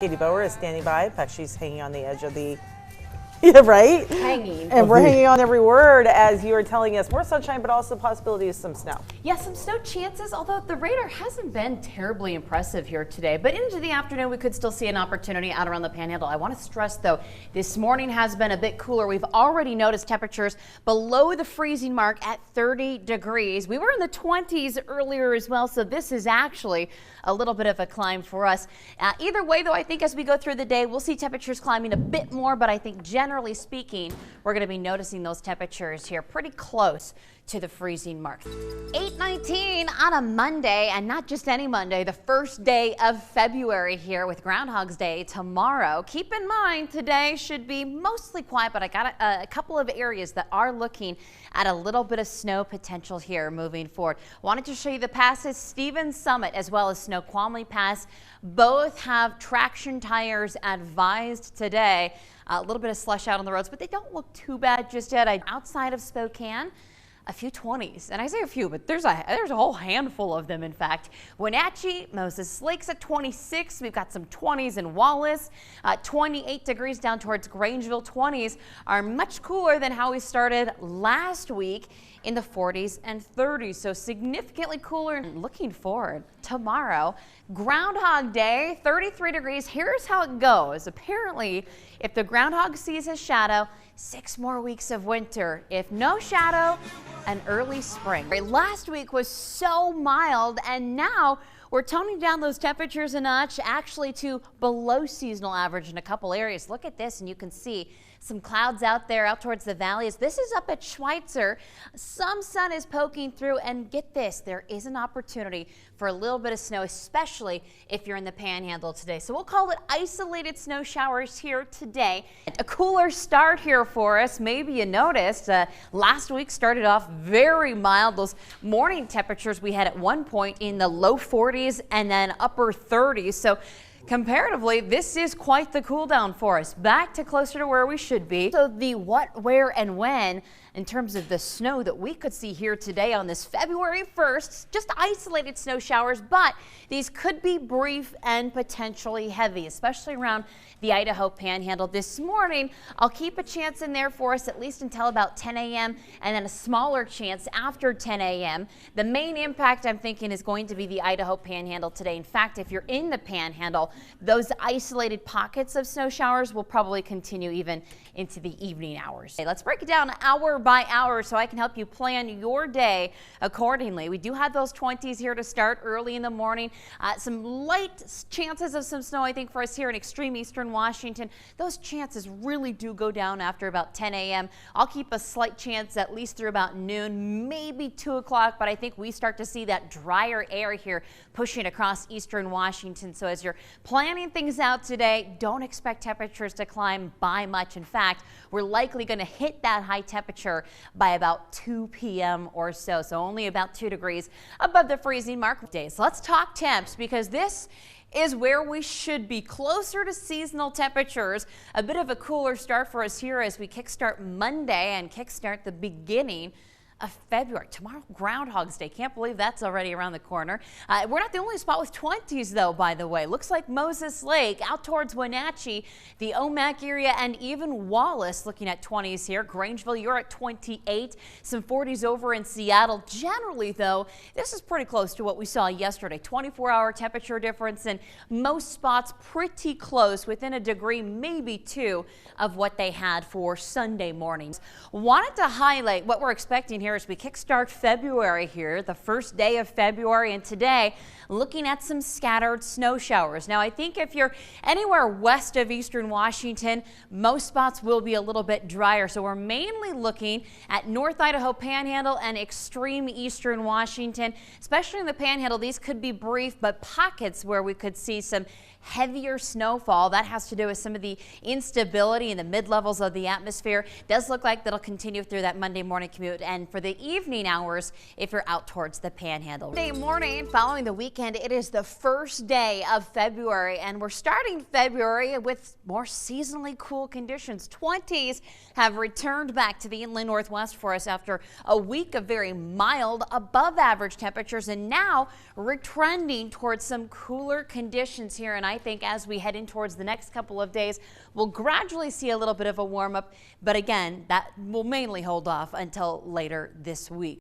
Katie Bower is standing by. In fact, she's hanging on the edge of the, yeah, right? Hanging. And we're hanging on every word as you are telling us more sunshine, but also the possibility of some snow. Yeah, some snow chances, although the radar hasn't been terribly impressive here today. But into the afternoon, we could still see an opportunity out around the Panhandle. I want to stress, though, this morning has been a bit cooler. We've already noticed temperatures below the freezing mark at 30 degrees. We were in the 20s earlier as well, so this is actually a little bit of a climb for us. Either way, though, I think as we go through the day, we'll see temperatures climbing a bit more, but I think generally speaking, we're going to be noticing those temperatures here pretty close to the freezing mark. 8:19 on a Monday, and not just any Monday, the first day of February here with Groundhog's Day tomorrow. Keep in mind, today should be mostly quiet, but I got a couple of areas that are looking at a little bit of snow potential here moving forward. Wanted to show you the passes. Stevens Summit as well as Snoqualmie Pass both have traction tires advised today. A little bit of slush out on the roads, but they don't look too bad just yet. Outside of Spokane, a few 20s, and I say a few, but there's a whole handful of them, in fact. Wenatchee, Moses Lake's at 26. We've got some 20s in Wallace, 28 degrees down towards Grangeville. 20s are much cooler than how we started last week in the 40s and 30s, so significantly cooler. And looking forward tomorrow, Groundhog Day, 33 degrees. Here's how it goes. Apparently, if the groundhog sees his shadow, 6 more weeks of winter. If no shadow, an early spring. Last week was so mild, and now we're toning down those temperatures a notch, actually to below seasonal average in a couple areas. Look at this, and you can see some clouds out there out towards the valleys. This is up at Schweitzer. Some sun is poking through, and get this, there is an opportunity for a little bit of snow, especially if you're in the Panhandle today. So we'll call it isolated snow showers here today. A cooler start here for us. Maybe you noticed last week started off very mild. Those morning temperatures we had at one point in the low 40s and then upper 30s. So comparatively, this is quite the cool down for us. Back to closer to where we should be. So the what, where, and when in terms of the snow that we could see here today on this February 1st, just isolated snow showers, but these could be brief and potentially heavy, especially around the Idaho Panhandle. This morning, I'll keep a chance in there for us at least until about 10 a.m. and then a smaller chance after 10 a.m. The main impact I'm thinking is going to be the Idaho Panhandle today. In fact, if you're in the Panhandle, those isolated pockets of snow showers will probably continue even into the evening hours. Okay, let's break it down hour by hour so I can help you plan your day accordingly. We do have those 20s here to start early in the morning. Some light chances of some snow, I think, for us here in extreme eastern Washington. Those chances really do go down after about 10 a.m. I'll keep a slight chance at least through about noon, maybe 2 o'clock, but I think we start to see that drier air here pushing across eastern Washington. So as you're planning things out today, don't expect temperatures to climb by much. In fact, we're likely going to hit that high temperature by about 2 p.m. or so. So only about 2 degrees above the freezing mark days. So let's talk temps, because this is where we should be, closer to seasonal temperatures. A bit of a cooler start for us here as we kickstart Monday and kickstart the beginning of February. Tomorrow, Groundhog's Day. Can't believe that's already around the corner. We're not the only spot with 20s, though, by the way. Looks like Moses Lake, out towards Wenatchee, the Omak area, and even Wallace looking at 20s here. Grangeville, you're at 28. Some 40s over in Seattle. Generally, though, this is pretty close to what we saw yesterday. 24-hour temperature difference in most spots, pretty close, within a degree, maybe 2, of what they had for Sunday mornings. Wanted to highlight what we're expecting here as we kickstart February here, the first day of February, and today looking at some scattered snow showers. Now, I think if you're anywhere west of eastern Washington, most spots will be a little bit drier. So we're mainly looking at North Idaho Panhandle and extreme eastern Washington, especially in the Panhandle. These could be brief, but pockets where we could see some heavier snowfall. That has to do with some of the instability in the mid-levels of the atmosphere. Does look like that'll continue through that Monday morning commute, and for for the evening hours if you're out towards the panhandle. Monday morning following the weekend, it is the first day of February, and we're starting February with more seasonally cool conditions. 20s have returned back to the inland northwest for us after a week of very mild, above average temperatures, and now we're trending towards some cooler conditions here. And I think as we head in towards the next couple of days, we'll gradually see a little bit of a warm up, but again, that will mainly hold off until later this week.